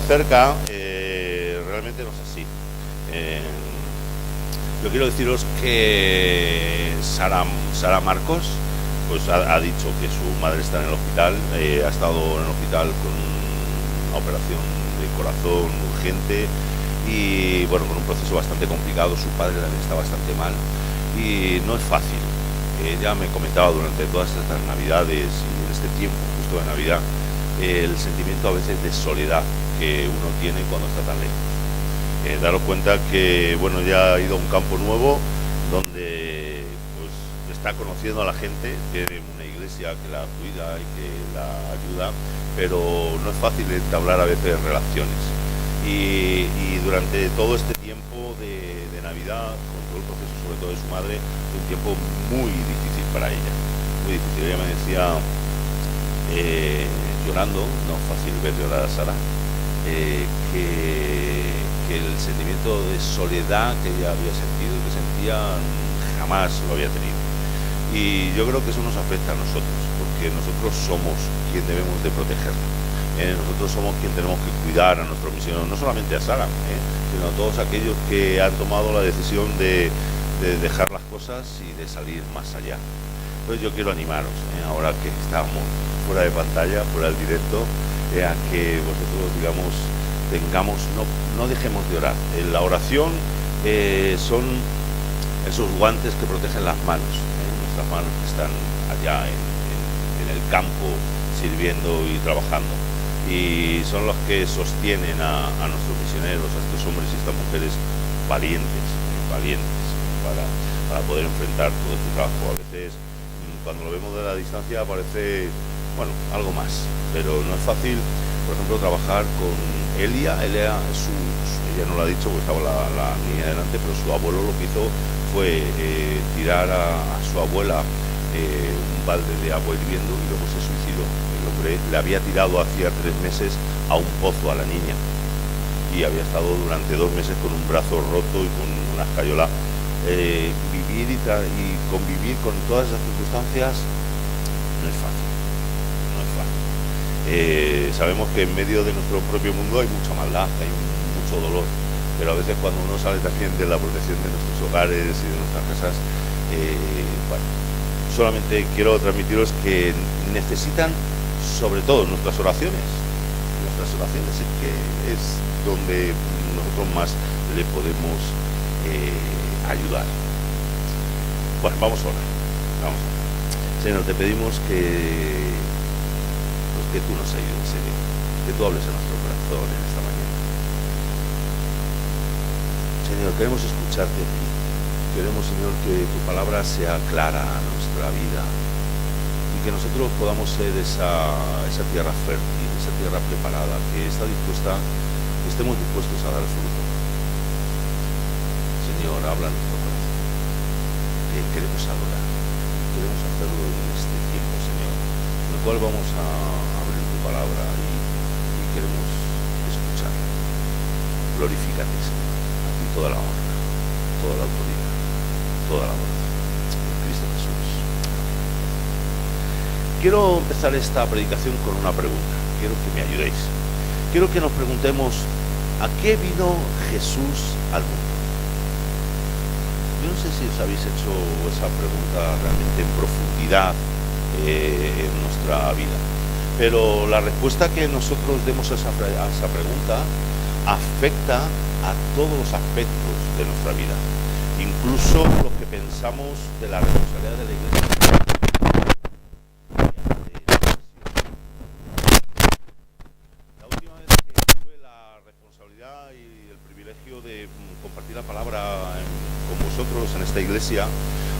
cerca, realmente no es así. Yo quiero deciros que Sara Marcos pues ha dicho que su madre está en el hospital, ha estado en el hospital con una operación de corazón urgente y bueno, con un proceso bastante complicado. Su padre también está bastante mal y no es fácil. Ella me comentaba durante todas estas navidades y en este tiempo justo de Navidad el sentimiento a veces de soledad que uno tiene cuando está tan lejos. Daros cuenta que bueno, ya ha ido a un campo nuevo donde pues está conociendo a la gente, tiene una iglesia que la cuida y que la ayuda, pero no es fácil entablar a veces relaciones. Y durante todo este tiempo de Navidad, con todo el proceso sobre todo de su madre, fue un tiempo muy difícil para ella, muy difícil. Ella me decía, llorando, no es fácil ver llorar a Sara, que el sentimiento de soledad que ella había sentido, que sentía, jamás lo había tenido. Y yo creo que eso nos afecta a nosotros, porque nosotros somos quien debemos de protegerla. Nosotros somos quien tenemos que cuidar a nuestro misionero, no solamente a Sara, sino a todos aquellos que han tomado la decisión de dejar las cosas y de salir más allá. Entonces yo quiero animaros, ahora que estamos fuera de pantalla, fuera del directo, a que vosotros, digamos, no dejemos de orar. La oración son esos guantes que protegen las manos, nuestras manos que están allá en el campo sirviendo y trabajando, y son los que sostienen a nuestros misioneros, a estos hombres y estas mujeres valientes para poder enfrentar todo este trabajo. A veces cuando lo vemos de la distancia parece, bueno, algo más, pero no es fácil. Por ejemplo, trabajar con Elia ella no lo ha dicho porque estaba la niña delante, pero su abuelo lo que hizo fue tirar a su abuela un balde de agua hirviendo y luego se suicidó. El hombre le había tirado hacía 3 meses a un pozo a la niña y había estado durante 2 meses con un brazo roto y con una escayola. Vivir y convivir con todas esas circunstancias no es fácil. Sabemos que en medio de nuestro propio mundo hay mucha maldad, hay mucho dolor, pero a veces cuando uno sale también de la protección de nuestros hogares y de nuestras casas, bueno, solamente quiero transmitiros que necesitan sobre todo nuestras oraciones, es que es donde nosotros más le podemos ayudar. Bueno, vamos a orar. Señor, te pedimos que tú nos ayudes, Señor, que tú hables a nuestro corazón en esta mañana. Señor, queremos escucharte a ti. Queremos, Señor, que tu palabra sea clara a nuestra vida y que nosotros podamos ser esa tierra fértil, esa tierra preparada, que está dispuesta, que estemos dispuestos a dar fruto. Señor, habla a nuestro corazón, que queremos adorar, queremos hacerlo en este tiempo, Señor, en el cual vamos a abrir tu palabra y queremos escucharla. Glorifícate, Señor, a ti toda la honra, toda la autoridad, toda la adoración, en Cristo Jesús. Quiero empezar esta predicación con una pregunta, quiero que me ayudéis. Quiero que nos preguntemos, ¿a qué vino Jesús al mundo? Yo no sé si os habéis hecho esa pregunta realmente en profundidad en nuestra vida, pero la respuesta que nosotros demos a esa pregunta afecta a todos los aspectos de nuestra vida, incluso lo que pensamos de la responsabilidad de la Iglesia. La última vez que tuve la responsabilidad y el privilegio de compartir la palabra con vosotros en esta iglesia,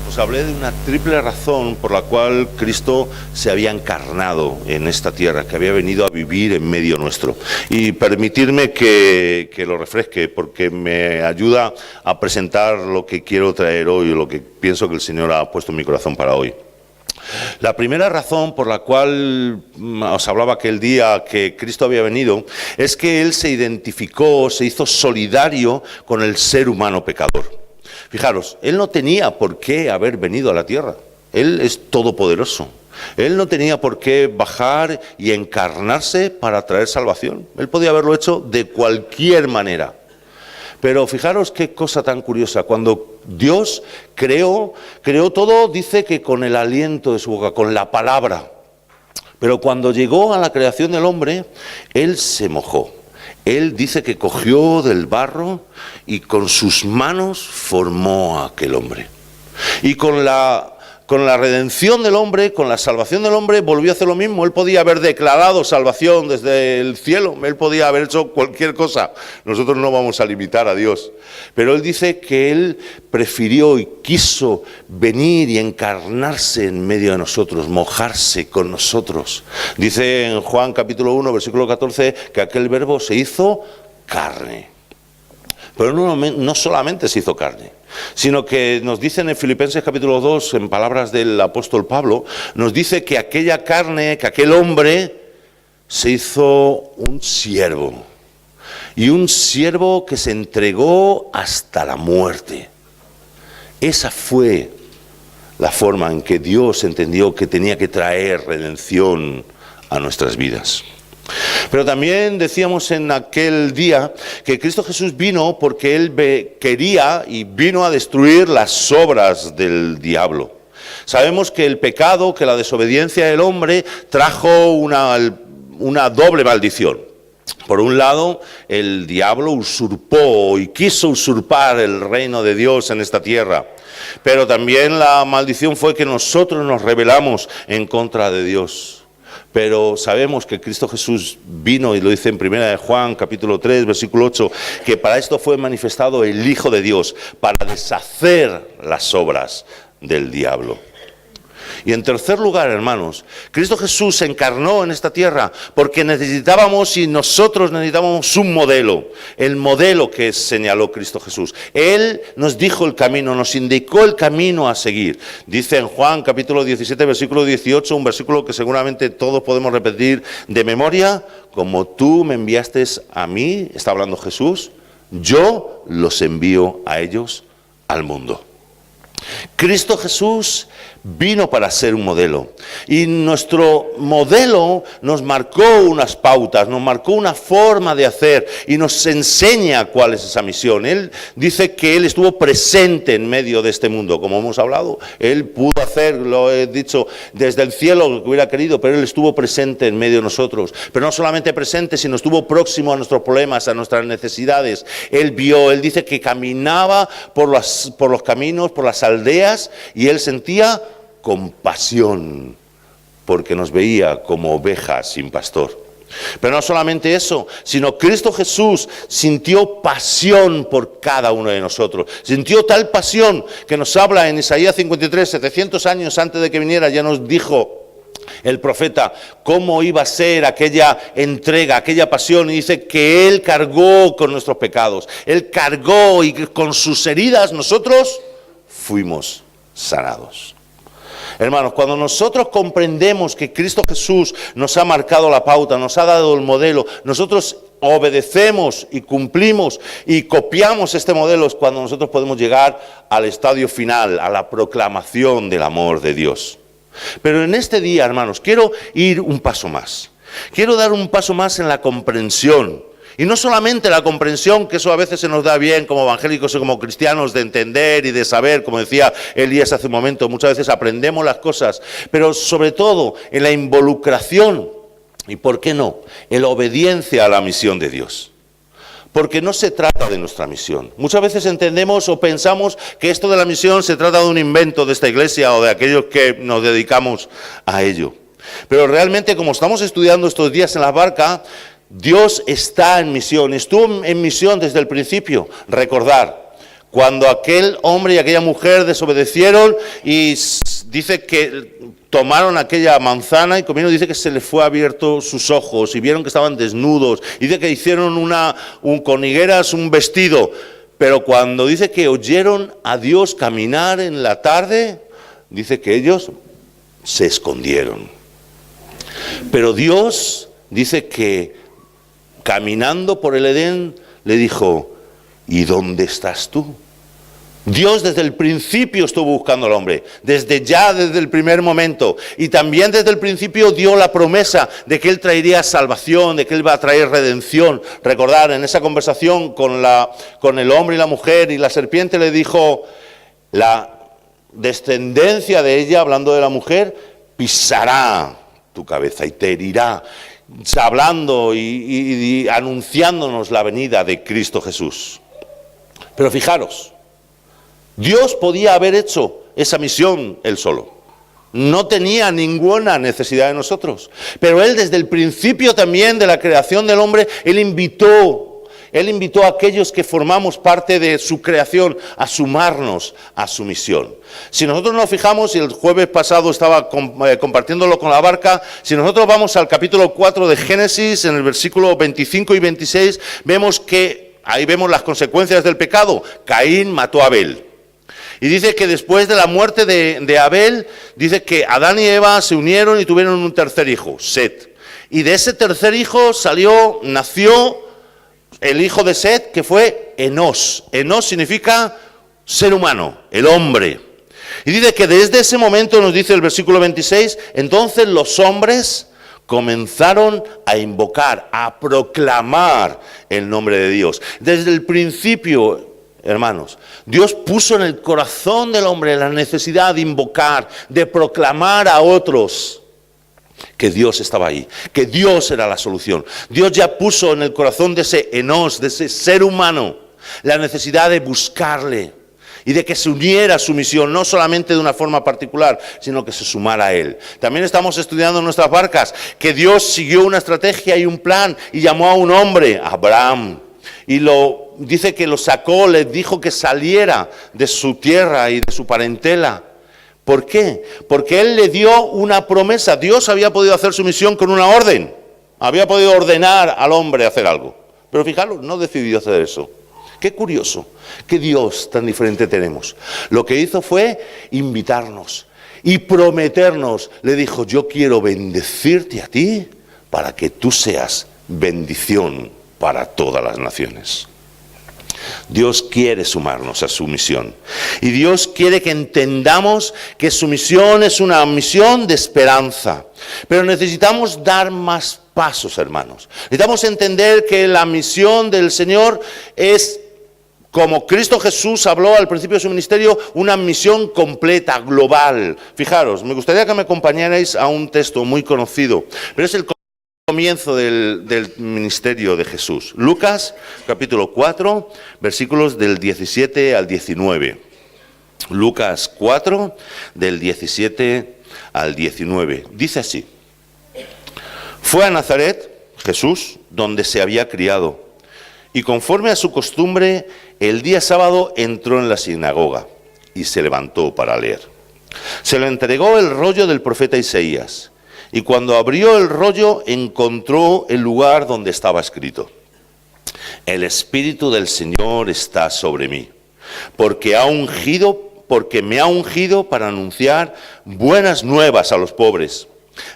os hablé de una triple razón por la cual Cristo se había encarnado en esta tierra, que había venido a vivir en medio nuestro. Y permitidme que lo refresque, porque me ayuda a presentar lo que quiero traer hoy, lo que pienso que el Señor ha puesto en mi corazón para hoy. La primera razón por la cual os hablaba aquel día que Cristo había venido es que Él se identificó, se hizo solidario con el ser humano pecador. Fijaros, Él no tenía por qué haber venido a la tierra. Él es todopoderoso. Él no tenía por qué bajar y encarnarse para traer salvación. Él podía haberlo hecho de cualquier manera. Pero fijaros qué cosa tan curiosa. Cuando Dios creó todo, dice que con el aliento de su boca, con la palabra. Pero cuando llegó a la creación del hombre, Él se mojó. Él dice que cogió del barro y con sus manos formó a aquel hombre. Y con la redención del hombre, con la salvación del hombre, volvió a hacer lo mismo. Él podía haber declarado salvación desde el cielo, él podía haber hecho cualquier cosa. Nosotros no vamos a limitar a Dios. Pero Él dice que Él prefirió y quiso venir y encarnarse en medio de nosotros, mojarse con nosotros. Dice en Juan capítulo 1, versículo 14, que aquel verbo se hizo carne. Pero no solamente se hizo carne, sino que nos dicen en Filipenses capítulo 2, en palabras del apóstol Pablo, nos dice que aquella carne, que aquel hombre se hizo un siervo. Y un siervo que se entregó hasta la muerte. Esa fue la forma en que Dios entendió que tenía que traer redención a nuestras vidas. Pero también decíamos en aquel día que Cristo Jesús vino porque Él quería y vino a destruir las obras del diablo. Sabemos que el pecado, que la desobediencia del hombre trajo una doble maldición. Por un lado, el diablo usurpó y quiso usurpar el reino de Dios en esta tierra. Pero también la maldición fue que nosotros nos rebelamos en contra de Dios. Pero sabemos que Cristo Jesús vino, y lo dice en 1 Juan capítulo 3, versículo 8, que para esto fue manifestado el Hijo de Dios, para deshacer las obras del diablo. Y en tercer lugar, hermanos, Cristo Jesús se encarnó en esta tierra porque necesitábamos y nosotros necesitábamos un modelo, el modelo que señaló Cristo Jesús. Él nos dijo el camino, nos indicó el camino a seguir. Dice en Juan capítulo 17, versículo 18, un versículo que seguramente todos podemos repetir de memoria: como tú me enviaste a mí, está hablando Jesús, yo los envío a ellos al mundo. Cristo Jesús vino para ser un modelo, y nuestro modelo nos marcó unas pautas, nos marcó una forma de hacer y nos enseña cuál es esa misión. Él dice que Él estuvo presente en medio de este mundo, como hemos hablado. Él pudo hacer, lo he dicho, desde el cielo lo que hubiera querido, pero Él estuvo presente en medio de nosotros. Pero no solamente presente, sino estuvo próximo a nuestros problemas, a nuestras necesidades. Él vio, Él dice que caminaba por los caminos, por las aldeas, y Él sentía compasión, porque nos veía como ovejas sin pastor. Pero no solamente eso, sino Cristo Jesús sintió pasión por cada uno de nosotros. Sintió tal pasión que nos habla en Isaías 53, 700 años antes de que viniera, ya nos dijo el profeta cómo iba a ser aquella entrega, aquella pasión, y dice que Él cargó con nuestros pecados. Él cargó, y con sus heridas nosotros fuimos sanados. Hermanos, cuando nosotros comprendemos que Cristo Jesús nos ha marcado la pauta, nos ha dado el modelo, nosotros obedecemos y cumplimos y copiamos este modelo, es cuando nosotros podemos llegar al estadio final, a la proclamación del amor de Dios. Pero en este día, hermanos, quiero ir un paso más. Quiero dar un paso más en la comprensión. Y no solamente la comprensión, que eso a veces se nos da bien como evangélicos y como cristianos, de entender y de saber, como decía Elías hace un momento, muchas veces aprendemos las cosas, pero sobre todo en la involucración y, ¿por qué no?, en la obediencia a la misión de Dios. Porque no se trata de nuestra misión. Muchas veces entendemos o pensamos que esto de la misión se trata de un invento de esta iglesia o de aquellos que nos dedicamos a ello. Pero realmente, como estamos estudiando estos días en la barca, Dios está en misión, estuvo en misión desde el principio. Recordar, cuando aquel hombre y aquella mujer desobedecieron y dice que tomaron aquella manzana y comieron, dice que se les fue abierto sus ojos y vieron que estaban desnudos. Dice que hicieron con higueras un vestido, pero cuando dice que oyeron a Dios caminar en la tarde, dice que ellos se escondieron. Pero Dios dice que caminando por el Edén, le dijo: ¿y dónde estás tú? Dios desde el principio estuvo buscando al hombre, desde el primer momento. Y también desde el principio dio la promesa de que Él traería salvación, de que Él iba a traer redención. Recordar, en esa conversación con el hombre y la mujer, y la serpiente le dijo, la descendencia de ella, hablando de la mujer, pisará tu cabeza y te herirá, hablando y anunciándonos la venida de Cristo Jesús. Pero fijaros, Dios podía haber hecho esa misión Él solo. No tenía ninguna necesidad de nosotros. Pero Él desde el principio también de la creación del hombre, Él invitó a aquellos que formamos parte de su creación a sumarnos a su misión. Si nosotros nos fijamos, y el jueves pasado estaba compartiéndolo con la barca, si nosotros vamos al capítulo 4 de Génesis, en el versículo 25 y 26, vemos que ahí vemos las consecuencias del pecado. Caín mató a Abel. Y dice que después de la muerte de Abel, dice que Adán y Eva se unieron y tuvieron un tercer hijo, Set. Y de ese tercer hijo nació el hijo de Set, que fue Enós. Enós significa ser humano, el hombre. Y dice que desde ese momento, nos dice el versículo 26, entonces los hombres comenzaron a invocar, a proclamar el nombre de Dios. Desde el principio, hermanos, Dios puso en el corazón del hombre la necesidad de invocar, de proclamar a otros que Dios estaba ahí, que Dios era la solución. Dios ya puso en el corazón de ese Enós, de ese ser humano, la necesidad de buscarle y de que se uniera a su misión, no solamente de una forma particular, sino que se sumara a Él. También estamos estudiando en nuestras barcas que Dios siguió una estrategia y un plan y llamó a un hombre, Abraham, y dice que lo sacó, le dijo que saliera de su tierra y de su parentela. ¿Por qué? Porque Él le dio una promesa. Dios había podido hacer su misión con una orden. Había podido ordenar al hombre hacer algo. Pero fijaros, no decidió hacer eso. Qué curioso, qué Dios tan diferente tenemos. Lo que hizo fue invitarnos y prometernos. Le dijo, yo quiero bendecirte a ti para que tú seas bendición para todas las naciones. Dios quiere sumarnos a su misión. Y Dios quiere que entendamos que su misión es una misión de esperanza. Pero necesitamos dar más pasos, hermanos. Necesitamos entender que la misión del Señor es, como Cristo Jesús habló al principio de su ministerio, una misión completa, global. Fijaros, me gustaría que me acompañarais a un texto muy conocido, pero es el comienzo del ministerio de Jesús. Lucas, capítulo 4, versículos del 17 al 19. Lucas 4, del 17 al 19. Dice así: fue a Nazaret, Jesús, donde se había criado, y conforme a su costumbre, el día sábado entró en la sinagoga y se levantó para leer. Se le entregó el rollo del profeta Isaías. Y cuando abrió el rollo, encontró el lugar donde estaba escrito: el Espíritu del Señor está sobre mí, porque me ha ungido para anunciar buenas nuevas a los pobres.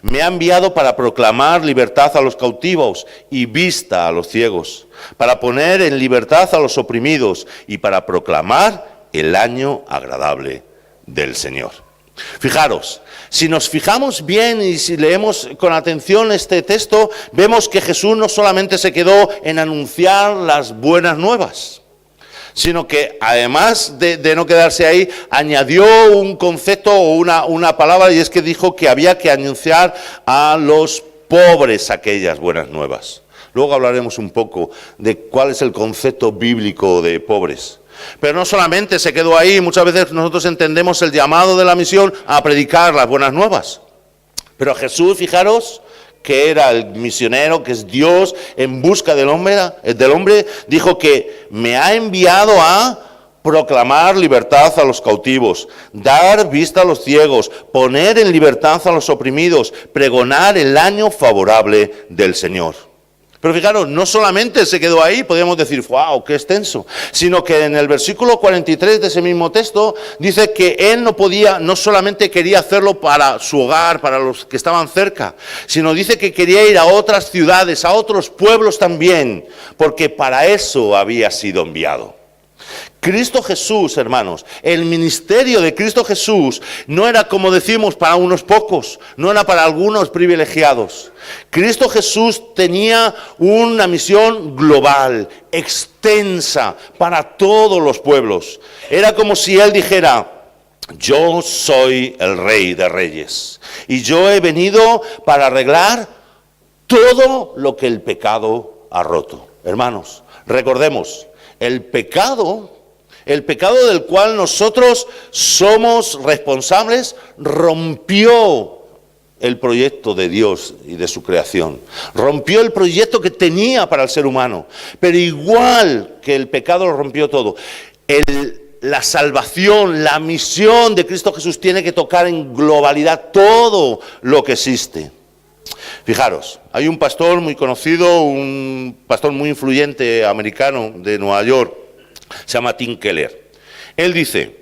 Me ha enviado para proclamar libertad a los cautivos y vista a los ciegos, para poner en libertad a los oprimidos y para proclamar el año agradable del Señor. Fijaros, si nos fijamos bien y si leemos con atención este texto, vemos que Jesús no solamente se quedó en anunciar las buenas nuevas, sino que además de no quedarse ahí, añadió un concepto o una palabra, y es que dijo que había que anunciar a los pobres aquellas buenas nuevas. Luego hablaremos un poco de cuál es el concepto bíblico de pobres. Pero no solamente se quedó ahí, muchas veces nosotros entendemos el llamado de la misión a predicar las buenas nuevas. Pero Jesús, fijaros, que era el misionero, que es Dios en busca del hombre, dijo que me ha enviado a proclamar libertad a los cautivos, dar vista a los ciegos, poner en libertad a los oprimidos, pregonar el año favorable del Señor. Pero fijaros, no solamente se quedó ahí, podríamos decir, ¡wow, qué extenso! Sino que en el versículo 43 de ese mismo texto dice que él no solamente quería hacerlo para su hogar, para los que estaban cerca, sino dice que quería ir a otras ciudades, a otros pueblos también, porque para eso había sido enviado. Cristo Jesús, hermanos, el ministerio de Cristo Jesús no era, como decimos, para unos pocos, no era para algunos privilegiados. Cristo Jesús tenía una misión global, extensa, para todos los pueblos. Era como si Él dijera: yo soy el Rey de Reyes y yo he venido para arreglar todo lo que el pecado ha roto. Hermanos, recordemos, el pecado del cual nosotros somos responsables rompió el proyecto de Dios y de su creación. Rompió el proyecto que tenía para el ser humano. Pero igual que el pecado lo rompió todo, la salvación, la misión de Cristo Jesús tiene que tocar en globalidad todo lo que existe. Fijaros, hay un pastor muy conocido, un pastor muy influyente americano de Nueva York, se llama Tim Keller. Él dice: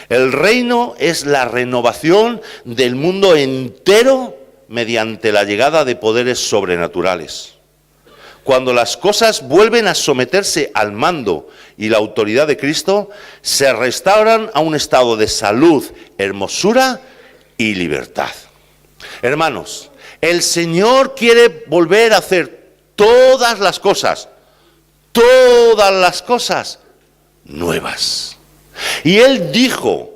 el reino es la renovación del mundo entero mediante la llegada de poderes sobrenaturales. Cuando las cosas vuelven a someterse al mando y la autoridad de Cristo, se restauran a un estado de salud, hermosura y libertad. Hermanos, el Señor quiere volver a hacer todas las cosas nuevas. Y Él dijo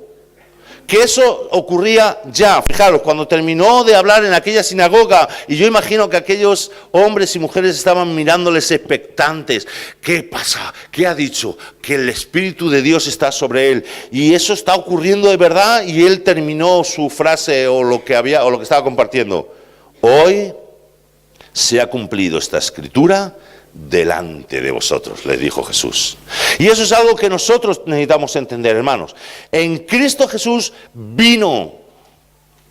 que eso ocurría ya. Fijaros, cuando terminó de hablar en aquella sinagoga, y yo imagino que aquellos hombres y mujeres estaban mirándoles expectantes. ¿Qué pasa? ¿Qué ha dicho? Que el Espíritu de Dios está sobre Él. Y eso está ocurriendo de verdad, y Él terminó su frase o lo que estaba compartiendo. Hoy se ha cumplido esta escritura delante de vosotros, le dijo Jesús. Y eso es algo que nosotros necesitamos entender, hermanos. En Cristo Jesús vino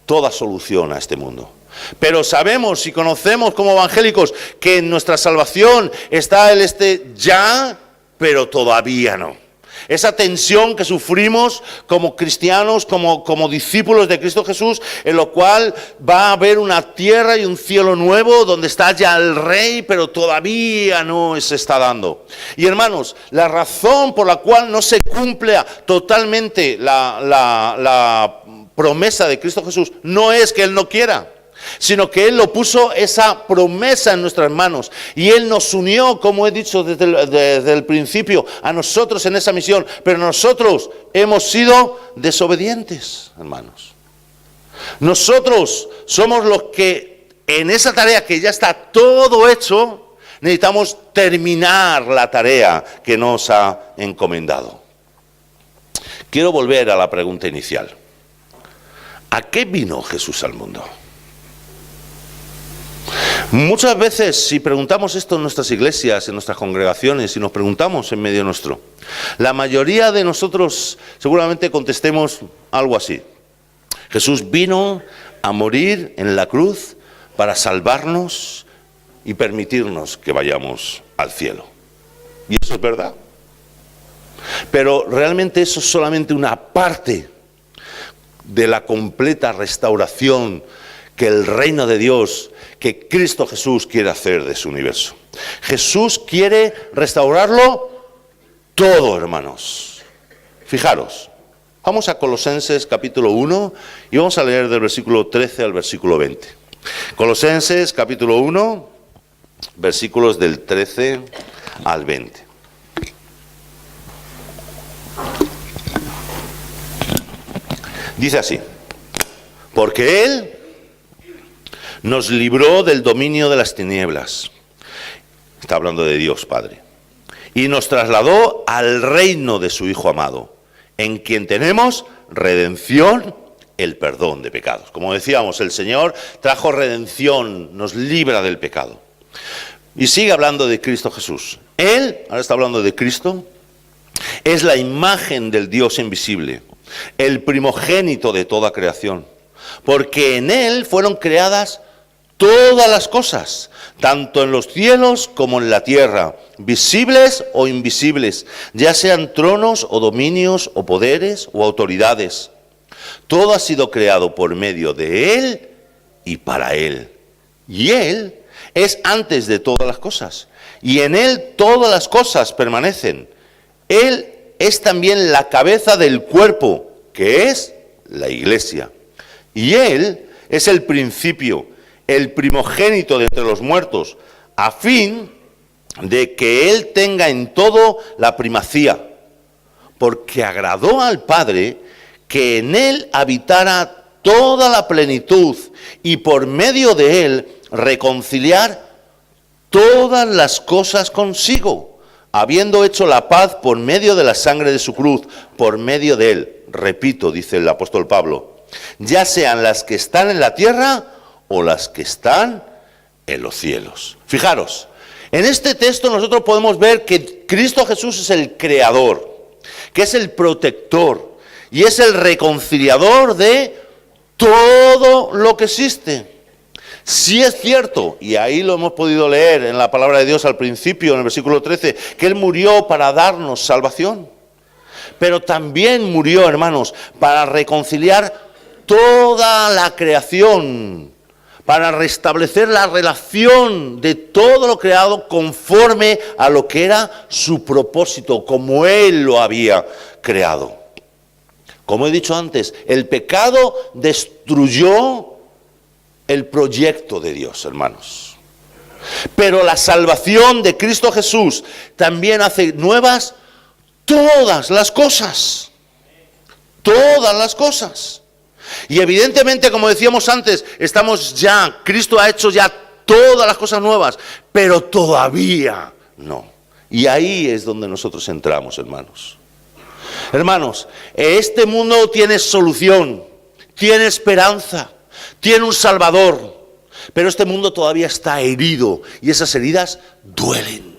toda solución a este mundo. Pero sabemos y conocemos como evangélicos que en nuestra salvación está el ya, pero todavía no. Esa tensión que sufrimos como cristianos, como discípulos de Cristo Jesús, en lo cual va a haber una tierra y un cielo nuevo donde está ya el Rey, pero todavía no se está dando. Y hermanos, la razón por la cual no se cumple totalmente la promesa de Cristo Jesús no es que Él no quiera, sino que Él lo puso esa promesa en nuestras manos, y Él nos unió, como he dicho desde el principio, a nosotros en esa misión, pero nosotros hemos sido desobedientes, hermanos. Nosotros somos los que en esa tarea que ya está todo hecho, necesitamos terminar la tarea que nos ha encomendado. Quiero volver a la pregunta inicial. ¿A qué vino Jesús al mundo? Muchas veces, si preguntamos esto en nuestras iglesias, en nuestras congregaciones, y nos preguntamos en medio nuestro, la mayoría de nosotros seguramente contestemos algo así: Jesús vino a morir en la cruz para salvarnos y permitirnos que vayamos al cielo. Y eso es verdad. Pero realmente eso es solamente una parte de la completa restauración que el reino de Dios, que Cristo Jesús quiere hacer de su universo. Jesús quiere restaurarlo todo, hermanos. Fijaros, vamos a Colosenses capítulo 1 y vamos a leer del versículo 13 al versículo 20. Colosenses capítulo 1, versículos del 13 al 20. Dice así: porque Él nos libró del dominio de las tinieblas, está hablando de Dios Padre, y nos trasladó al reino de su Hijo amado, en quien tenemos redención, el perdón de pecados. Como decíamos, el Señor trajo redención, nos libra del pecado. Y sigue hablando de Cristo Jesús. Él, ahora está hablando de Cristo, es la imagen del Dios invisible, el primogénito de toda creación, porque en Él fueron creadas todas las cosas, tanto en los cielos como en la tierra, visibles o invisibles, ya sean tronos o dominios o poderes o autoridades. Todo ha sido creado por medio de Él y para Él. Y Él es antes de todas las cosas, y en Él todas las cosas permanecen. Él es también la cabeza del cuerpo, que es la iglesia. Y Él es el principio, el primogénito de entre los muertos, a fin de que Él tenga en todo la primacía, porque agradó al Padre que en Él habitara toda la plenitud y por medio de Él reconciliar todas las cosas consigo, habiendo hecho la paz por medio de la sangre de su cruz, por medio de Él. Repito, dice el apóstol Pablo, ya sean las que están en la tierra o las que están en los cielos. Fijaros, en este texto nosotros podemos ver que Cristo Jesús es el creador, que es el protector y es el reconciliador de todo lo que existe. Sí es cierto, y ahí lo hemos podido leer en la palabra de Dios al principio, en el versículo 13, que Él murió para darnos salvación. Pero también murió, hermanos, para reconciliar toda la creación, para restablecer la relación de todo lo creado conforme a lo que era su propósito, como Él lo había creado. Como he dicho antes, el pecado destruyó el proyecto de Dios, hermanos. Pero la salvación de Cristo Jesús también hace nuevas todas las cosas. Todas las cosas. Y evidentemente, como decíamos antes, Cristo ha hecho ya todas las cosas nuevas, pero todavía no. Y ahí es donde nosotros entramos, hermanos. Hermanos, este mundo tiene solución, tiene esperanza, tiene un Salvador, pero este mundo todavía está herido y esas heridas duelen.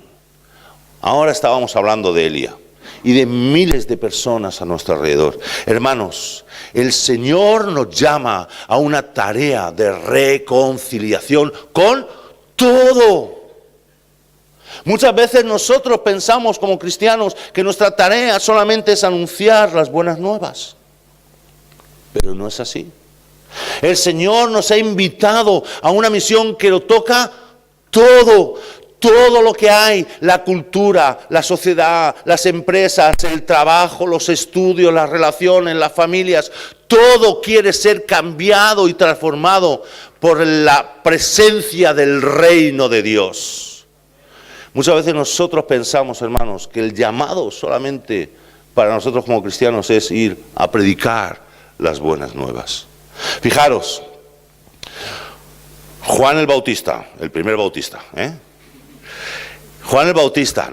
Ahora estábamos hablando de Elia y de miles de personas a nuestro alrededor. Hermanos, el Señor nos llama a una tarea de reconciliación con todo. Muchas veces nosotros pensamos como cristianos que nuestra tarea solamente es anunciar las buenas nuevas, pero no es así. El Señor nos ha invitado a una misión que lo toca todo lo que hay, la cultura, la sociedad, las empresas, el trabajo, los estudios, las relaciones, las familias, todo quiere ser cambiado y transformado por la presencia del reino de Dios. Muchas veces nosotros pensamos, hermanos, que el llamado solamente para nosotros como cristianos es ir a predicar las buenas nuevas. Fijaros, Juan el Bautista, el primer bautista, Juan el Bautista,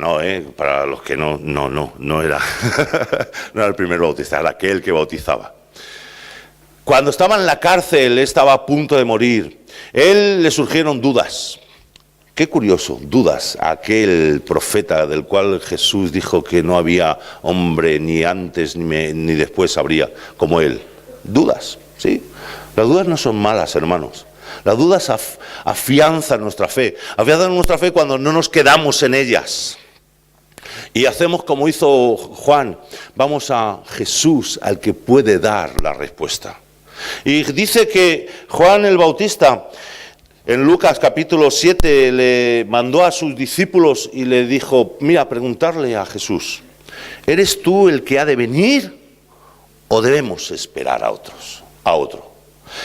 para los que no era, no era el primer bautista, era aquel que bautizaba. Cuando estaba en la cárcel, estaba a punto de morir, le surgieron dudas. Qué curioso, dudas, aquel profeta del cual Jesús dijo que no había hombre ni antes ni después habría como él. Dudas, ¿sí? Las dudas no son malas, hermanos. Las dudas afianzan nuestra fe. Afianzan nuestra fe cuando no nos quedamos en ellas. Y hacemos como hizo Juan. Vamos a Jesús, al que puede dar la respuesta. Y dice que Juan el Bautista, en Lucas capítulo 7, le mandó a sus discípulos y le dijo, mira, preguntarle a Jesús, ¿eres tú el que ha de venir o debemos esperar a otro?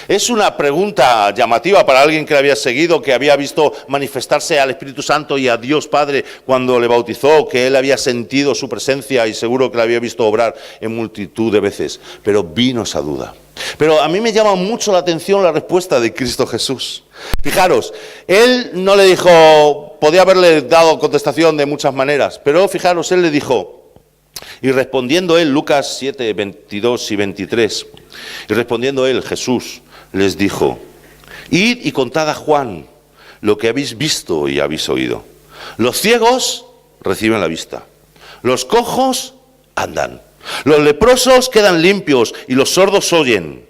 Es una pregunta llamativa para alguien que le había seguido, que había visto manifestarse al Espíritu Santo y a Dios Padre cuando le bautizó, que él había sentido su presencia y seguro que le había visto obrar en multitud de veces. Pero vino esa duda. Pero a mí me llama mucho la atención la respuesta de Cristo Jesús. Fijaros, él no le dijo, podía haberle dado contestación de muchas maneras, pero fijaros, él le dijo, y respondiendo él, Lucas 7, 22 y 23, y respondiendo él, Jesús, les dijo, id y contad a Juan lo que habéis visto y habéis oído. Los ciegos reciben la vista, los cojos andan, los leprosos quedan limpios y los sordos oyen,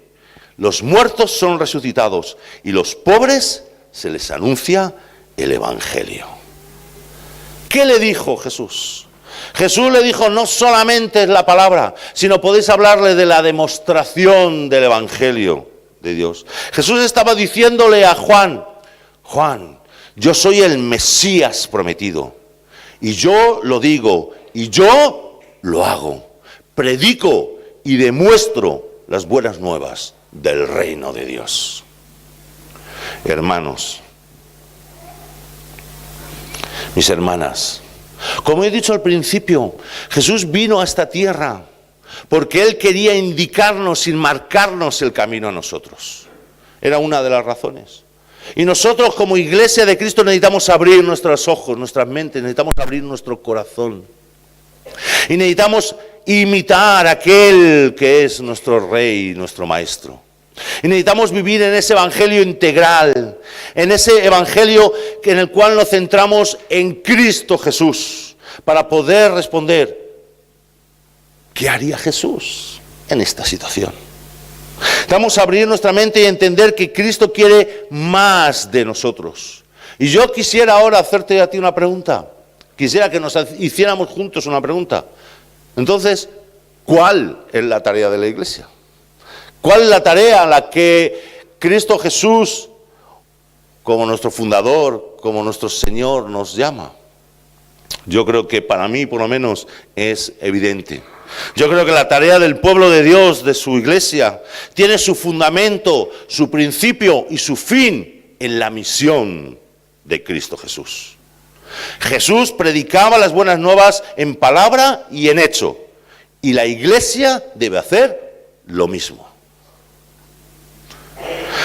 los muertos son resucitados y los pobres se les anuncia el Evangelio. ¿Qué le dijo Jesús? Jesús le dijo, no solamente es la palabra, sino podéis hablarle de la demostración del Evangelio de Dios. Jesús estaba diciéndole a Juan, yo soy el Mesías prometido, y yo lo digo, y yo lo hago. Predico y demuestro las buenas nuevas del reino de Dios. Hermanos, mis hermanas, como he dicho al principio, Jesús vino a esta tierra porque Él quería indicarnos y marcarnos el camino a nosotros. Era una de las razones. Y nosotros como Iglesia de Cristo necesitamos abrir nuestros ojos, nuestras mentes, necesitamos abrir nuestro corazón. Y necesitamos imitar a aquel que es nuestro Rey, nuestro Maestro. Y necesitamos vivir en ese evangelio integral, en ese evangelio en el cual nos centramos en Cristo Jesús, para poder responder, ¿qué haría Jesús en esta situación? Vamos a abrir nuestra mente y entender que Cristo quiere más de nosotros. Y yo quisiera ahora hacerte a ti una pregunta. Quisiera que nos hiciéramos juntos una pregunta. Entonces, ¿cuál es la tarea de la Iglesia? ¿Cuál es la tarea a la que Cristo Jesús, como nuestro fundador, como nuestro Señor, nos llama? Yo creo que para mí, por lo menos, es evidente. Yo creo que la tarea del pueblo de Dios, de su Iglesia, tiene su fundamento, su principio y su fin en la misión de Cristo Jesús. Jesús predicaba las buenas nuevas en palabra y en hecho, y la Iglesia debe hacer lo mismo.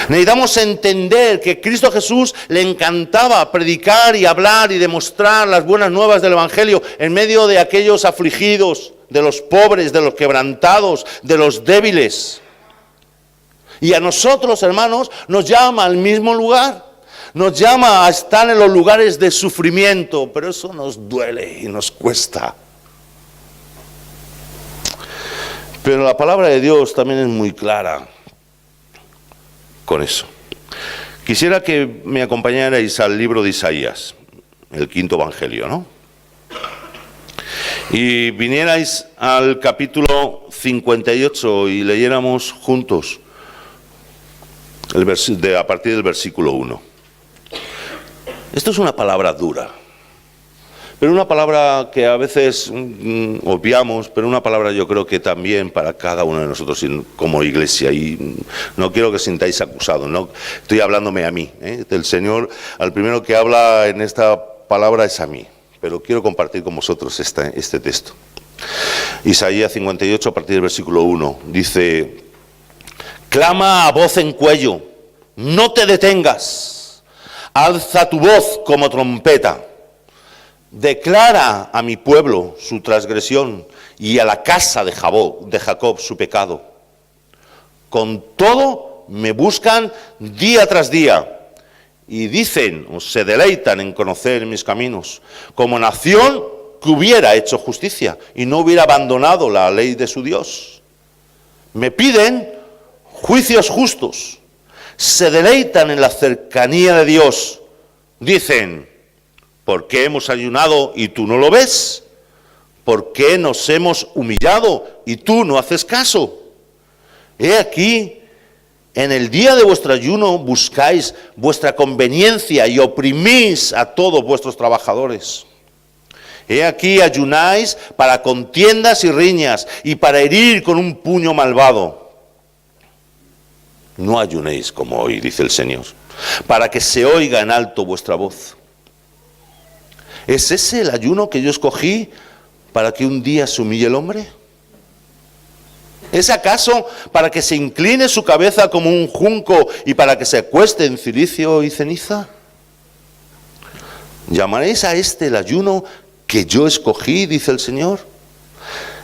Necesitamos entender que Cristo Jesús le encantaba predicar y hablar y demostrar las buenas nuevas del Evangelio en medio de aquellos afligidos, de los pobres, de los quebrantados, de los débiles. Y a nosotros, hermanos, nos llama al mismo lugar. Nos llama a estar en los lugares de sufrimiento, pero eso nos duele y nos cuesta. Pero la palabra de Dios también es muy clara con eso. Quisiera que me acompañarais al libro de Isaías, el quinto evangelio, ¿no? Y vinierais al capítulo 58 y leyéramos juntos a partir del versículo 1. Esto es una palabra dura, pero una palabra que a veces obviamos, pero una palabra yo creo que también para cada uno de nosotros como Iglesia. Y no quiero que sintáis acusados, no estoy hablándome a mí, del Señor. Al primero que habla en esta palabra es a mí, pero quiero compartir con vosotros este texto. Isaías 58 a partir del versículo 1 dice: clama a voz en cuello, no te detengas, alza tu voz como trompeta. Declara a mi pueblo su transgresión y a la casa de Jacob su pecado. Con todo me buscan día tras día y dicen o se deleitan en conocer mis caminos, como nación que hubiera hecho justicia y no hubiera abandonado la ley de su Dios. Me piden juicios justos, se deleitan en la cercanía de Dios. Dicen: ¿por qué hemos ayunado y tú no lo ves? ¿Por qué nos hemos humillado y tú no haces caso? He aquí, en el día de vuestro ayuno buscáis vuestra conveniencia y oprimís a todos vuestros trabajadores. He aquí ayunáis para contiendas y riñas y para herir con un puño malvado. No ayunéis como hoy, dice el Señor, para que se oiga en alto vuestra voz. ¿Es ese el ayuno que yo escogí para que un día se humille el hombre? ¿Es acaso para que se incline su cabeza como un junco y para que se acueste en cilicio y ceniza? ¿Llamaréis a este el ayuno que yo escogí, dice el Señor?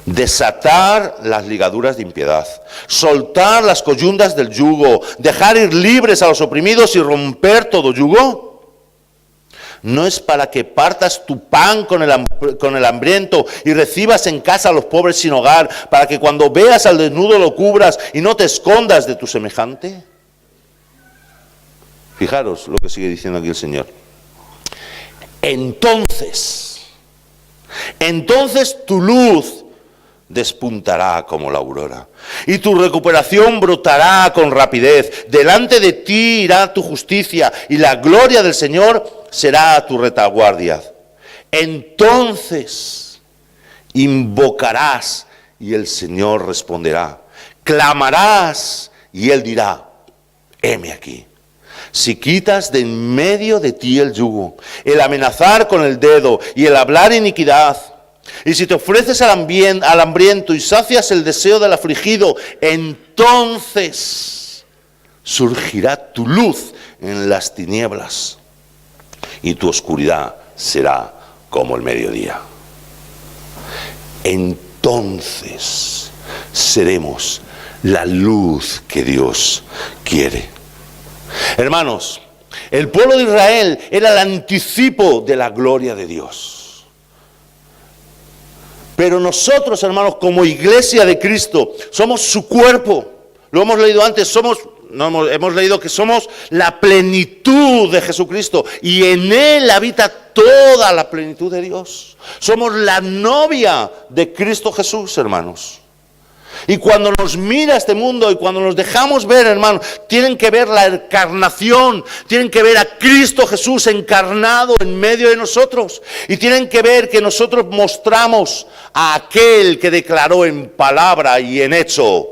Desatar las ligaduras de impiedad, soltar las coyundas del yugo, dejar ir libres a los oprimidos y romper todo yugo. ¿No es para que partas tu pan con el hambriento y recibas en casa a los pobres sin hogar, para que cuando veas al desnudo lo cubras y no te escondas de tu semejante? Fijaros lo que sigue diciendo aquí el Señor. Entonces tu luz despuntará como la aurora, y tu recuperación brotará con rapidez. Delante de ti irá tu justicia, y la gloria del Señor será tu retaguardia. Entonces Invocarás y el Señor responderá. Clamarás y Él dirá, heme aquí. Si quitas de en medio de ti el yugo, el amenazar con el dedo y el hablar iniquidad, y si te ofreces al hambriento y sacias el deseo del afligido, entonces surgirá tu luz en las tinieblas y tu oscuridad será como el mediodía. Entonces seremos la luz que Dios quiere. Hermanos, el pueblo de Israel era el anticipo de la gloria de Dios. Pero nosotros, hermanos, como iglesia de Cristo, somos su cuerpo. Lo hemos leído antes, hemos leído que somos la plenitud de Jesucristo y en Él habita toda la plenitud de Dios. Somos la novia de Cristo Jesús, hermanos. Y cuando nos mira este mundo y cuando nos dejamos ver, hermanos, tienen que ver la encarnación, tienen que ver a Cristo Jesús encarnado en medio de nosotros. Y tienen que ver que nosotros mostramos a aquel que declaró en palabra y en hecho: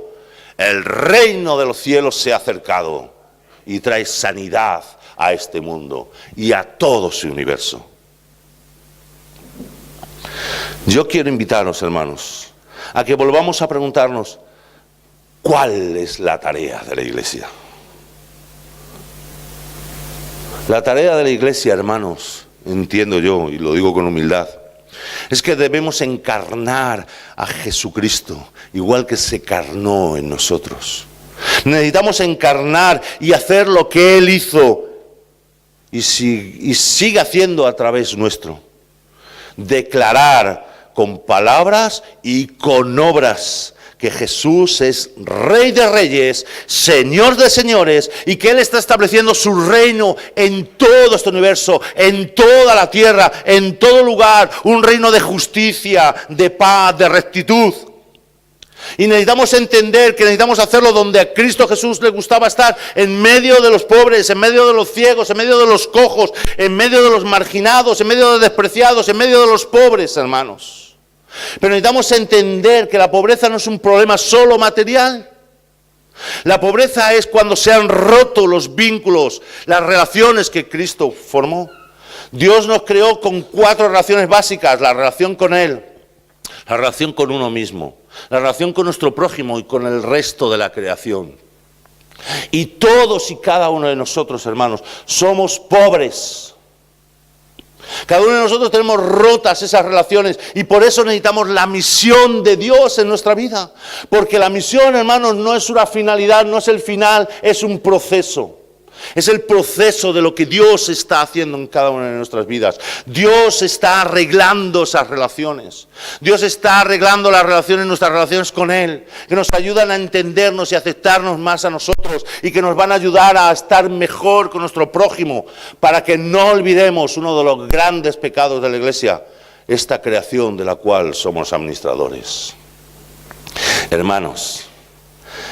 el reino de los cielos se ha acercado y trae sanidad a este mundo y a todo su universo. Yo quiero invitaros, hermanos, a que volvamos a preguntarnos, ¿cuál es la tarea de la iglesia? La tarea de la iglesia, hermanos, entiendo yo, y lo digo con humildad, es que debemos encarnar a Jesucristo, igual que se encarnó en nosotros. Necesitamos encarnar y hacer lo que Él hizo y sigue haciendo a través nuestro. Declarar con palabras y con obras que Jesús es Rey de Reyes, Señor de Señores, y que Él está estableciendo su reino en todo este universo, en toda la tierra, en todo lugar, un reino de justicia, de paz, de rectitud. Y necesitamos entender que necesitamos hacerlo donde a Cristo Jesús le gustaba estar, en medio de los pobres, en medio de los ciegos, en medio de los cojos, en medio de los marginados, en medio de los despreciados, en medio de los pobres, hermanos. Pero necesitamos entender que la pobreza no es un problema solo material. La pobreza es cuando se han roto los vínculos, las relaciones que Cristo formó. Dios nos creó con 4 relaciones básicas: la relación con Él, la relación con uno mismo, la relación con nuestro prójimo y con el resto de la creación. Y todos y cada uno de nosotros, hermanos, somos pobres. Cada uno de nosotros tenemos rotas esas relaciones y por eso necesitamos la misión de Dios en nuestra vida. Porque la misión, hermanos, no es una finalidad, no es el final, es un proceso. Es el proceso de lo que Dios está haciendo en cada una de nuestras vidas. Dios está arreglando esas relaciones. Dios está arreglando las relaciones, nuestras relaciones con Él, que nos ayudan a entendernos y aceptarnos más a nosotros y que nos van a ayudar a estar mejor con nuestro prójimo, para que no olvidemos uno de los grandes pecados de la iglesia, esta creación de la cual somos administradores. Hermanos,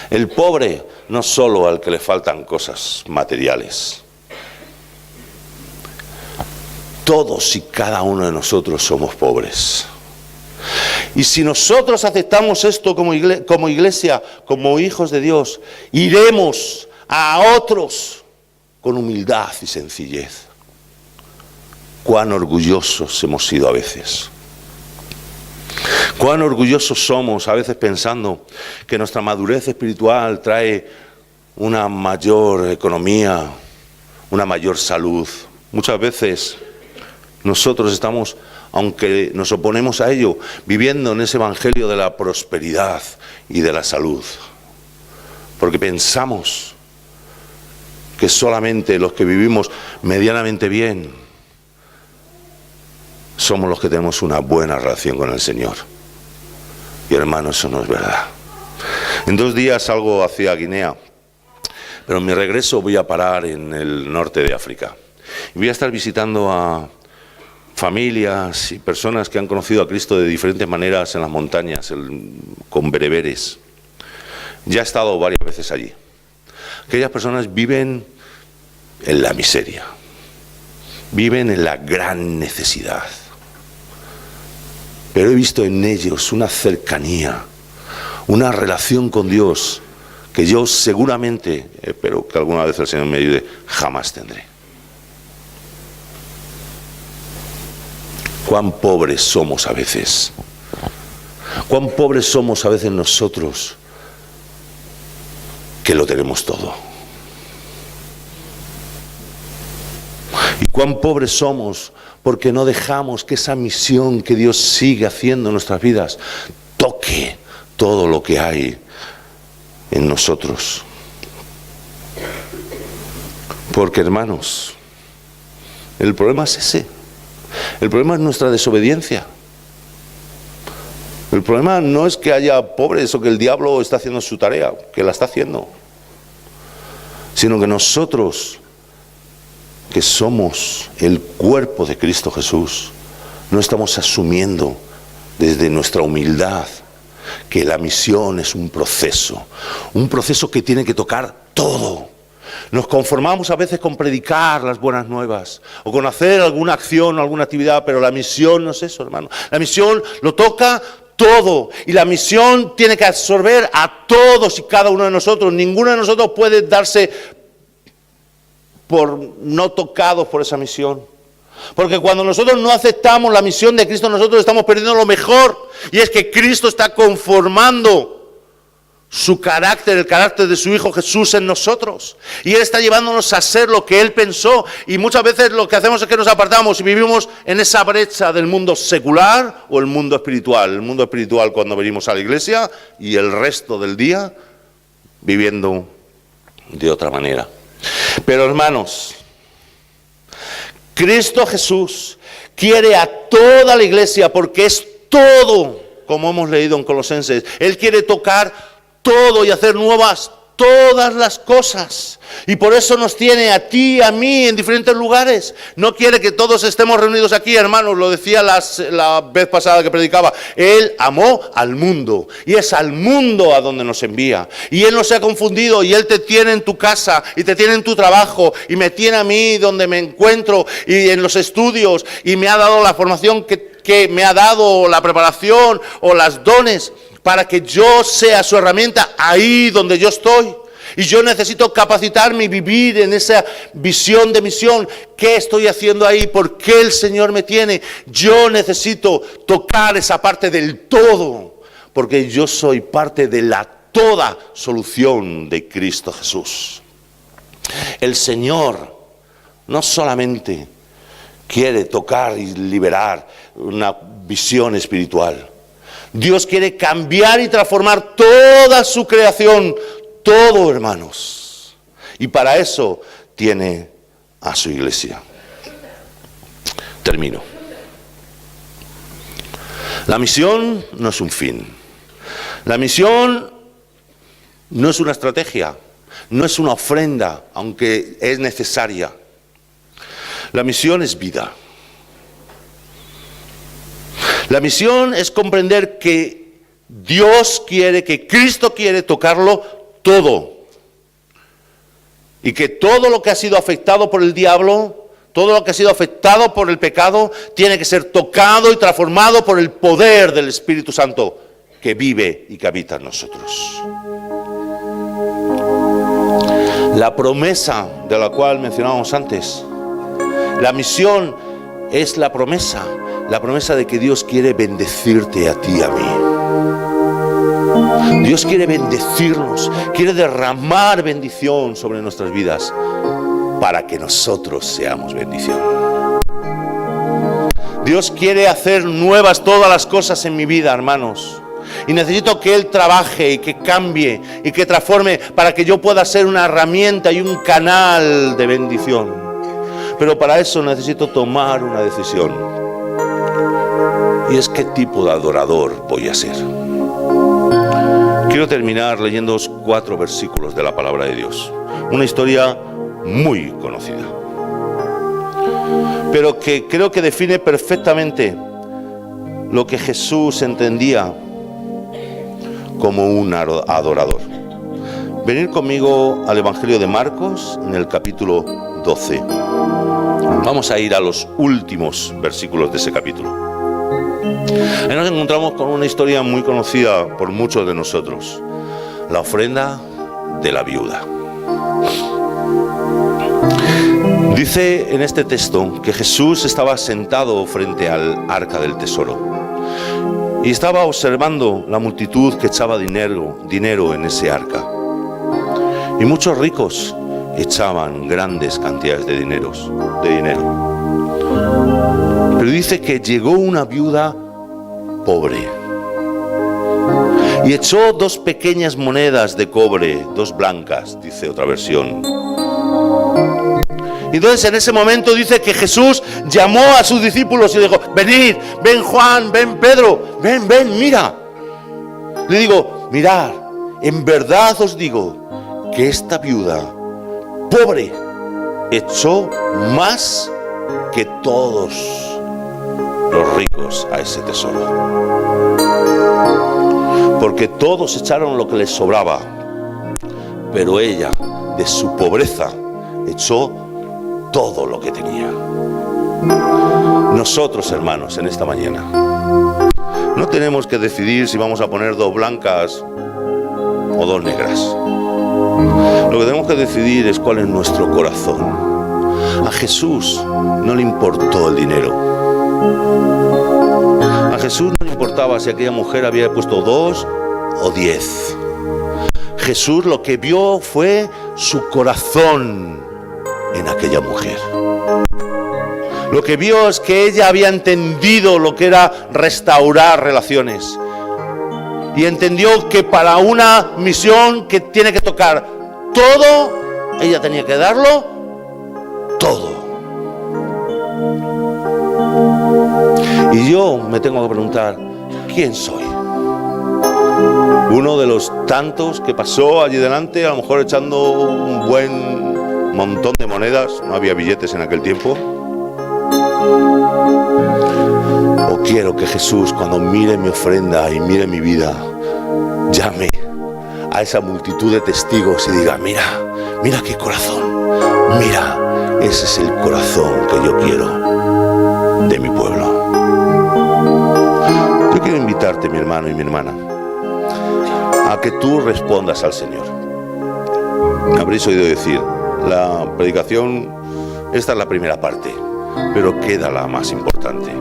el pobre no solo al que le faltan cosas materiales. Todos y cada uno de nosotros somos pobres. Y si nosotros aceptamos esto como iglesia, como hijos de Dios, iremos a otros con humildad y sencillez. Cuán orgullosos hemos sido a veces. Cuán orgullosos somos a veces pensando que nuestra madurez espiritual trae una mayor economía, una mayor salud. Muchas veces nosotros estamos, aunque nos oponemos a ello, viviendo en ese evangelio de la prosperidad y de la salud. Porque pensamos que solamente los que vivimos medianamente bien somos los que tenemos una buena relación con el Señor. Y hermano, eso no es verdad. En 2 días salgo hacia Guinea, pero en mi regreso voy a parar en el norte de África. Y voy a estar visitando a familias y personas que han conocido a Cristo de diferentes maneras en las montañas, con bereberes. Ya he estado varias veces allí. Aquellas personas viven en la miseria, viven en la gran necesidad. pero he visto en ellos una cercanía, una relación con Dios que yo seguramente, espero que alguna vez el Señor me ayude, jamás tendré. Cuán pobres somos a veces. Cuán pobres somos a veces nosotros, que lo tenemos todo. Y cuán pobres somos porque no dejamos que esa misión que Dios sigue haciendo en nuestras vidas toque todo lo que hay en nosotros. Porque, hermanos, el problema es ese. El problema es nuestra desobediencia. El problema no es que haya pobres o que el diablo está haciendo su tarea, que la está haciendo, sino que nosotros, que somos el cuerpo de Cristo Jesús, no estamos asumiendo desde nuestra humildad que la misión es un proceso que tiene que tocar todo. Nos conformamos a veces con predicar las buenas nuevas o con hacer alguna acción o alguna actividad, pero la misión no es eso, hermano. La misión lo toca todo, y la misión tiene que absorber a todos y cada uno de nosotros. Ninguno de nosotros puede darse por no tocados por esa misión. Porque cuando nosotros no aceptamos la misión de Cristo, nosotros estamos perdiendo lo mejor, y es que Cristo está conformando su carácter, el carácter de su Hijo Jesús en nosotros, y Él está llevándonos a ser lo que Él pensó. Y muchas veces lo que hacemos es que nos apartamos y vivimos en esa brecha del mundo secular o el mundo espiritual. El mundo espiritual cuando venimos a la iglesia, y el resto del día viviendo de otra manera. Pero, hermanos, Cristo Jesús quiere a toda la iglesia, porque es todo, como hemos leído en Colosenses. Él quiere tocar todo y hacer nuevas todas las cosas. Y por eso nos tiene a ti y a mí en diferentes lugares. No quiere que todos estemos reunidos aquí, hermanos. Lo decía la vez pasada que predicaba. Él amó al mundo, y es al mundo a donde nos envía. Y Él no se ha confundido, y Él te tiene en tu casa, y te tiene en tu trabajo, y me tiene a mí donde me encuentro, y en los estudios, y me ha dado la formación que me ha dado, la preparación o las dones, para que yo sea su herramienta ahí donde yo estoy. Y yo necesito capacitarme y vivir en esa visión de misión. ¿Qué estoy haciendo ahí? ¿Por qué el Señor me tiene? Yo necesito tocar esa parte del todo, porque yo soy parte de la toda solución de Cristo Jesús. El Señor no solamente quiere tocar y liberar una visión espiritual. Dios quiere cambiar y transformar toda su creación, todo, hermanos. Y para eso tiene a su iglesia. Termino. La misión no es un fin. La misión no es una estrategia, no es una ofrenda, aunque es necesaria. La misión es vida. La misión es comprender que Dios quiere, que Cristo quiere tocarlo todo. Y que todo lo que ha sido afectado por el diablo, todo lo que ha sido afectado por el pecado, tiene que ser tocado y transformado por el poder del Espíritu Santo que vive y que habita en nosotros. La promesa de la cual mencionábamos antes, la misión es la promesa de que Dios quiere bendecirte a ti y a mí. Dios quiere bendecirnos, quiere derramar bendición sobre nuestras vidas para que nosotros seamos bendición. Dios quiere hacer nuevas todas las cosas en mi vida, hermanos. Y necesito que Él trabaje y que cambie y que transforme para que yo pueda ser una herramienta y un canal de bendición. Pero para eso necesito tomar una decisión. Y es qué tipo de adorador voy a ser. Quiero terminar leyendo 4 versículos de la palabra de Dios. Una historia muy conocida, pero que creo que define perfectamente lo que Jesús entendía como un adorador. Venid conmigo al Evangelio de Marcos, en el capítulo 12. Vamos a ir a los últimos versículos de ese capítulo. Ahí nos encontramos con una historia muy conocida por muchos de nosotros, la ofrenda de la viuda. Dice en este texto que Jesús estaba sentado frente al arca del tesoro y estaba observando la multitud que echaba dinero en ese arca. Y muchos ricos echaban grandes cantidades de dinero. Pero dice que llegó una viuda pobre y echó 2 pequeñas monedas de cobre, 2 blancas, dice otra versión. Y entonces en ese momento dice que Jesús llamó a sus discípulos y dijo: venid, ven Juan, ven Pedro, ven, mira. Le digo: mirad, en verdad os digo que esta viuda pobre echó más que todos los ricos a ese tesoro. Porque todos echaron lo que les sobraba, pero ella, de su pobreza, echó todo lo que tenía. Nosotros, hermanos, en esta mañana no tenemos que decidir si vamos a poner 2 blancas o 2 negras. Lo que tenemos que decidir es cuál es nuestro corazón. A Jesús no le importó el dinero. A Jesús no le importaba si aquella mujer había puesto 2 o 10. Jesús lo que vio fue su corazón en aquella mujer. Lo que vio es que ella había entendido lo que era restaurar relaciones. Y entendió que para una misión que tiene que tocar todo, ella tenía que darlo todo. Y yo me tengo que preguntar: ¿quién soy? Uno de los tantos que pasó allí delante, a lo mejor echando un buen montón de monedas, no había billetes en aquel tiempo. O quiero que Jesús, cuando mire mi ofrenda y mire mi vida, llame a esa multitud de testigos y diga: mira qué corazón, mira, ese es el corazón que yo quiero de mi pueblo. Yo quiero invitarte, mi hermano y mi hermana, a que tú respondas al Señor. Habréis oído decir, la predicación, esta es la primera parte, pero queda la más importante.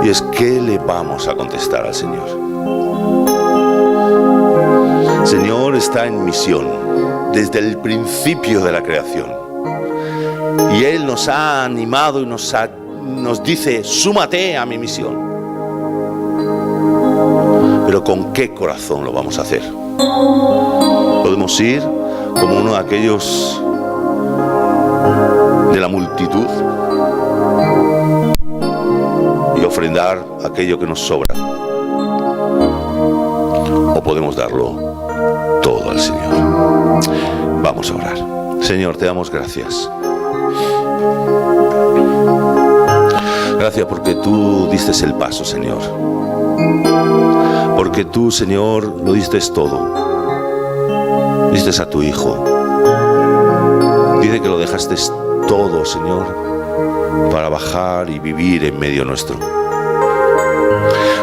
Y es: ¿qué le vamos a contestar al Señor? El Señor está en misión desde el principio de la creación. Y Él nos ha animado y nos dice: súmate a mi misión. Pero ¿con qué corazón lo vamos a hacer? Podemos ir como uno de aquellos de la multitud y ofrendar aquello que nos sobra, o podemos darlo todo al Señor. Vamos a orar. Señor, te damos gracias. Gracias porque tú diste el paso, Señor. Porque tú, Señor, lo diste todo. Diste a tu Hijo. Dice que lo dejaste todo, Señor, para bajar y vivir en medio nuestro.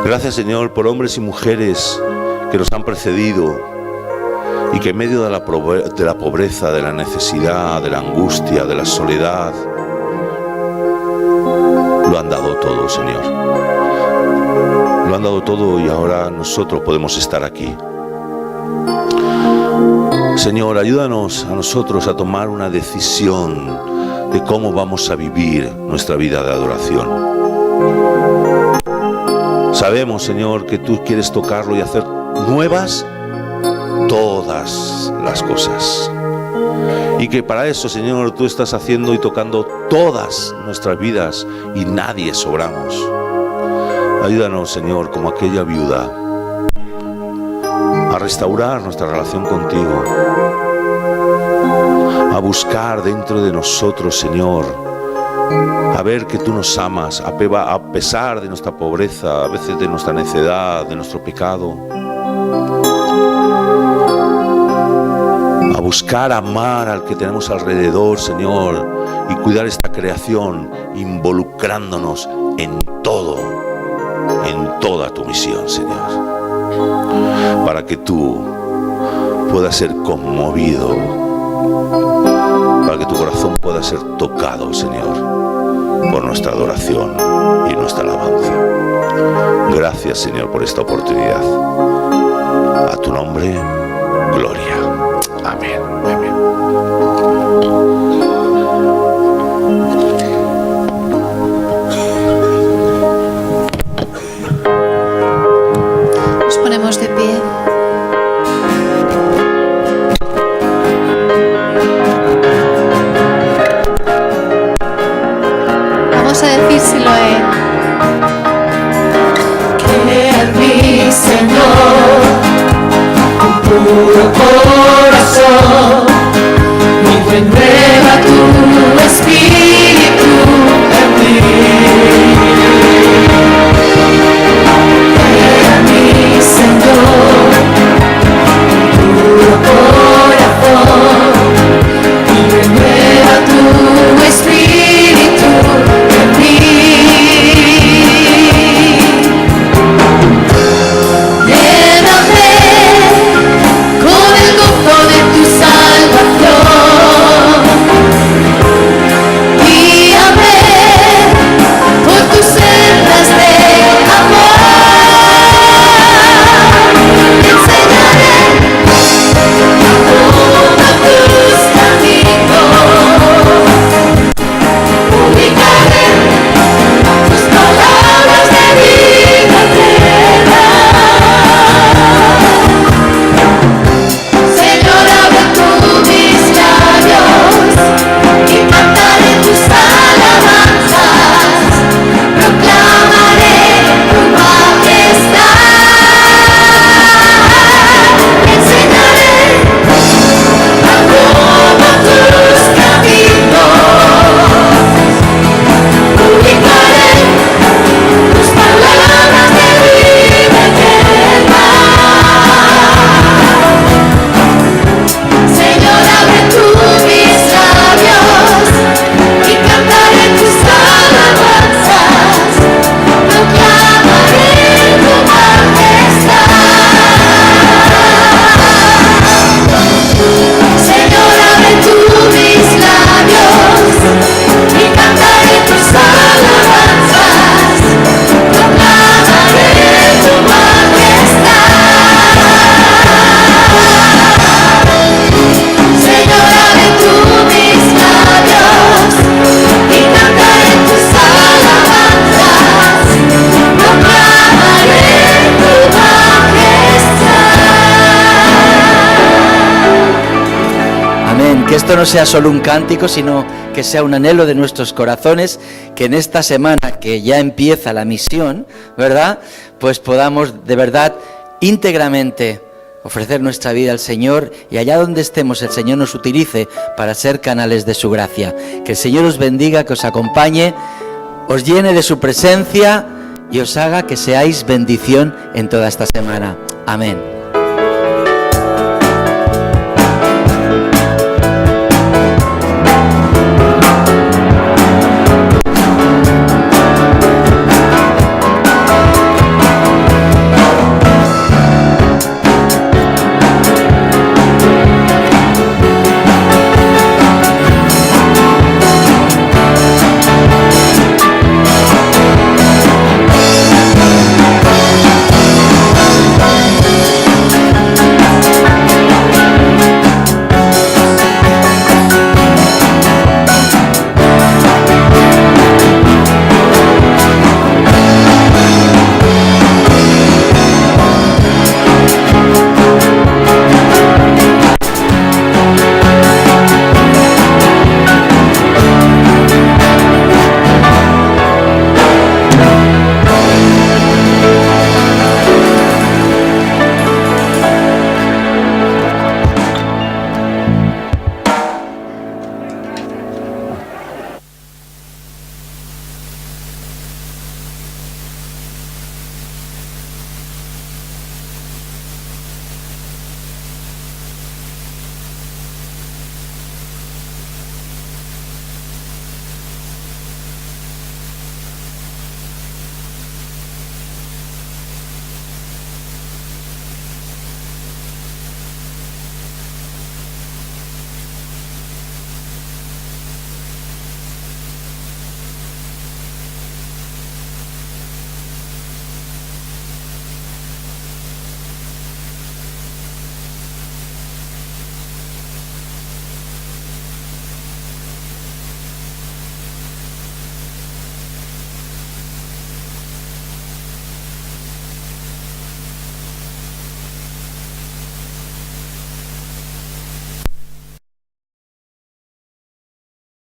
Gracias, Señor, por hombres y mujeres que nos han precedido y que en medio de la pobreza, de la necesidad, de la angustia, de la soledad, lo han dado todo, Señor. Lo han dado todo y ahora nosotros podemos estar aquí. Señor, ayúdanos a nosotros a tomar una decisión de cómo vamos a vivir nuestra vida de adoración. Sabemos, Señor, que tú quieres tocarlo y hacer nuevas todas las cosas. Y que para eso, Señor, tú estás haciendo y tocando todas nuestras vidas y nadie sobramos. Ayúdanos, Señor, como aquella viuda, a restaurar nuestra relación contigo, a buscar dentro de nosotros, Señor, a ver que tú nos amas a pesar de nuestra pobreza, a veces de nuestra necedad, de nuestro pecado. A buscar amar al que tenemos alrededor, Señor, y cuidar esta creación involucrándonos en todo en toda tu misión, Señor, para que tú puedas ser conmovido, para que tu corazón pueda ser tocado, Señor, por nuestra adoración y nuestra alabanza. Gracias, Señor, por esta oportunidad. A tu nombre, gloria. Amén. Amén. Nos ponemos de pie. Vamos a decírselo a Él. Crea en mí, Señor, un puro corazón y renueva tu espíritu en mí. Crea en mí, Señor, un puro corazón y renueva tu espíritu en mí. Que esto no sea solo un cántico, sino que sea un anhelo de nuestros corazones, que en esta semana que ya empieza la misión, ¿verdad?, pues podamos de verdad íntegramente ofrecer nuestra vida al Señor, y allá donde estemos el Señor nos utilice para ser canales de su gracia. Que el Señor os bendiga, que os acompañe, os llene de su presencia y os haga que seáis bendición en toda esta semana. Amén.